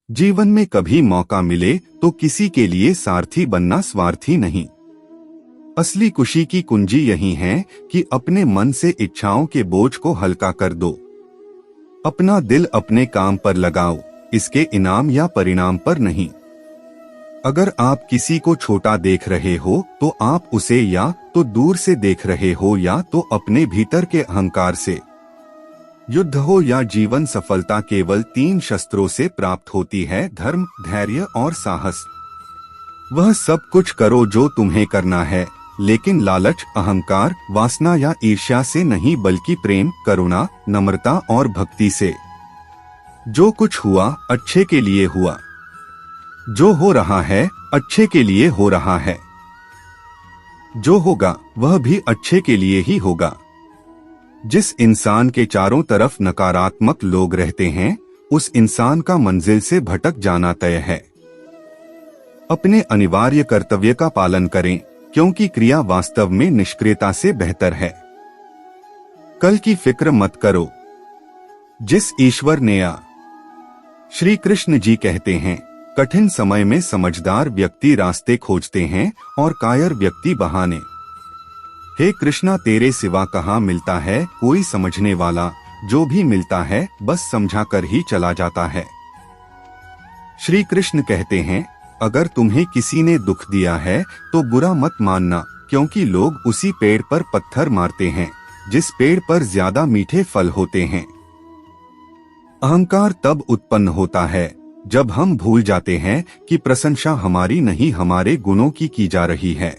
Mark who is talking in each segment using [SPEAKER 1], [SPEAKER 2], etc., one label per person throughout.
[SPEAKER 1] जीवन में कभी मौका मिले तो किसी के लिए सारथी बनना स्वार्थी नहीं। असली खुशी की कुंजी यही है कि अपने मन से इच्छाओं के बोझ को हल्का कर दो। अपना दिल अपने काम पर लगाओ, इसके इनाम या परिणाम पर नहीं। अगर आप किसी को छोटा देख रहे हो तो आप उसे या तो दूर से देख रहे हो या तो अपने भीतर के अहंकार से। युद्ध हो या जीवन, सफलता केवल 3 शस्त्रों से प्राप्त होती है: धर्म, धैर्य और साहस। वह सब कुछ करो जो तुम्हें करना है, लेकिन लालच, अहंकार, वासना या ईर्ष्या से नहीं, बल्कि प्रेम, करुणा, नम्रता और भक्ति से। जो कुछ हुआ अच्छे के लिए हुआ। जो हो रहा है अच्छे के लिए हो रहा है। जो होगा वह भी अच्छे के लिए ही होगा। जिस इंसान के चारों तरफ नकारात्मक लोग रहते हैं, उस इंसान का मंजिल से भटक जाना तय है। अपने अनिवार्य कर्तव्य का पालन करें, क्योंकि क्रिया वास्तव में निष्क्रियता से बेहतर है। कल की फिक्र मत करो, जिस ईश्वर ने आ। श्री कृष्ण जी कहते हैं, कठिन समय में समझदार व्यक्ति रास्ते खोजते हैं और कायर व्यक्ति बहाने। हे कृष्णा, तेरे सिवा कहाँ मिलता है कोई समझने वाला? जो भी मिलता है बस समझा कर ही चला जाता है। श्री कृष्ण कहते हैं, अगर तुम्हें किसी ने दुख दिया है तो बुरा मत मानना, क्योंकि लोग उसी पेड़ पर पत्थर मारते हैं जिस पेड़ पर ज्यादा मीठे फल होते हैं। अहंकार तब उत्पन्न होता है जब हम भूल जाते हैं कि प्रशंसा हमारी नहीं, हमारे गुणों की जा रही है।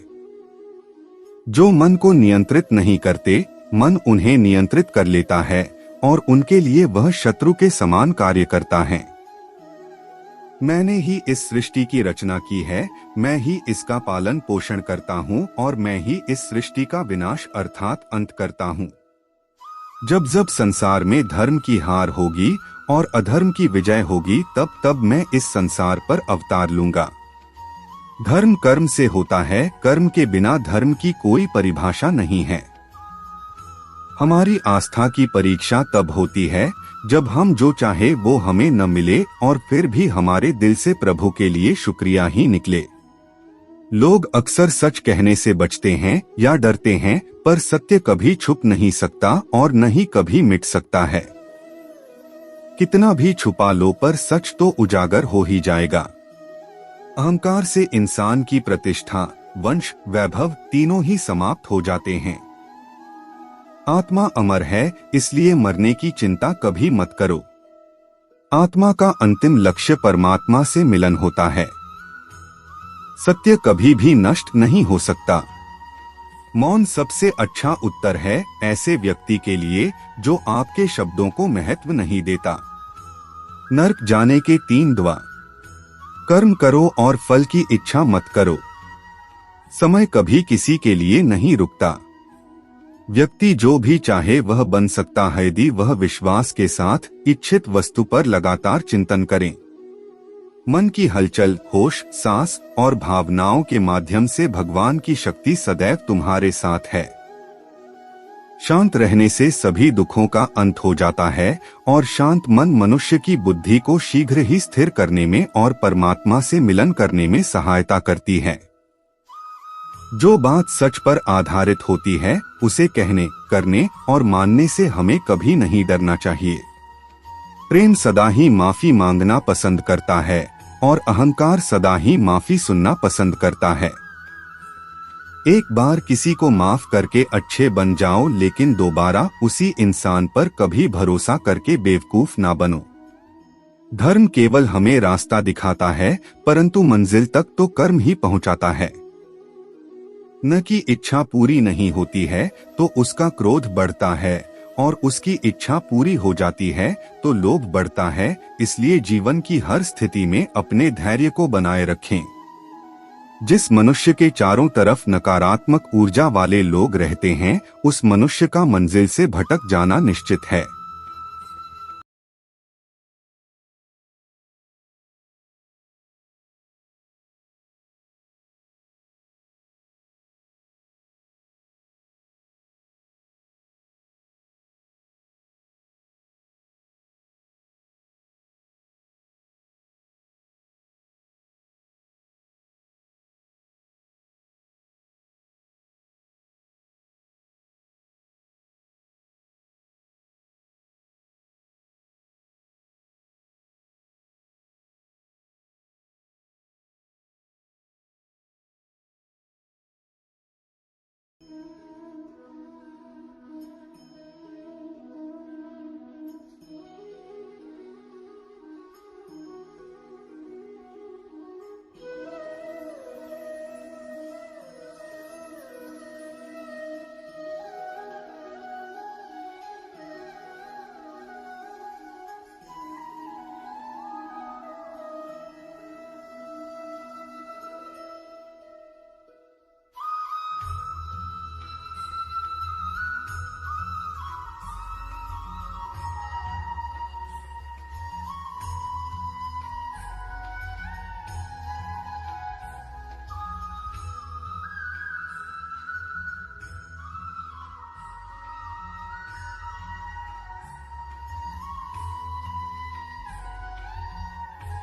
[SPEAKER 1] जो मन को नियंत्रित नहीं करते, मन उन्हें नियंत्रित कर लेता है और उनके लिए वह शत्रु के समान कार्य करता है। मैंने ही इस सृष्टि की रचना की है, मैं ही इसका पालन पोषण करता हूँ और मैं ही इस सृष्टि का विनाश अर्थात अंत करता हूँ। जब जब संसार में धर्म की हार होगी और अधर्म की विजय होगी, तब तब मैं इस संसार पर अवतार लूंगा। धर्म कर्म से होता है, कर्म के बिना धर्म की कोई परिभाषा नहीं है। हमारी आस्था की परीक्षा तब होती है जब हम जो चाहे वो हमें न मिले और फिर भी हमारे दिल से प्रभु के लिए शुक्रिया ही निकले। लोग अक्सर सच कहने से बचते हैं या डरते हैं, पर सत्य कभी छुप नहीं सकता और न ही कभी मिट सकता है। कितना भी छुपा लो, पर सच तो उजागर हो ही जाएगा। अहंकार से इंसान की प्रतिष्ठा, वंश, वैभव तीनों ही समाप्त हो जाते हैं। आत्मा अमर है, इसलिए मरने की चिंता कभी मत करो। आत्मा का अंतिम लक्ष्य परमात्मा से मिलन होता है। सत्य कभी भी नष्ट नहीं हो सकता। मौन सबसे अच्छा उत्तर है ऐसे व्यक्ति के लिए जो आपके शब्दों को महत्व नहीं देता। नर्क जाने के 3 दुआ। कर्म करो और फल की इच्छा मत करो। समय कभी किसी के लिए नहीं रुकता। व्यक्ति जो भी चाहे वह बन सकता है यदि वह विश्वास के साथ इच्छित वस्तु पर लगातार चिंतन करें। मन की हलचल, होश, सांस और भावनाओं के माध्यम से भगवान की शक्ति सदैव तुम्हारे साथ है। शांत रहने से सभी दुखों का अंत हो जाता है और शांत मन मनुष्य की बुद्धि को शीघ्र ही स्थिर करने में और परमात्मा से मिलन करने में सहायता करती है। जो बात सच पर आधारित होती है, उसे कहने, करने और मानने से हमें कभी नहीं डरना चाहिए। प्रेम सदा ही माफी मांगना पसंद करता है और अहंकार सदा ही माफी सुनना पसंद करता है। एक बार किसी को माफ करके अच्छे बन जाओ, लेकिन दोबारा उसी इंसान पर कभी भरोसा करके बेवकूफ ना बनो। धर्म केवल हमें रास्ता दिखाता है, परंतु मंजिल तक तो कर्म ही पहुंचाता है। न की इच्छा पूरी नहीं होती है तो उसका क्रोध बढ़ता है और उसकी इच्छा पूरी हो जाती है तो लोभ बढ़ता है। इसलिए जीवन की हर स्थिति में अपने धैर्य को बनाए रखें। जिस मनुष्य के चारों तरफ नकारात्मक ऊर्जा वाले लोग रहते हैं, उस मनुष्य का मंजिल से भटक जाना निश्चित है।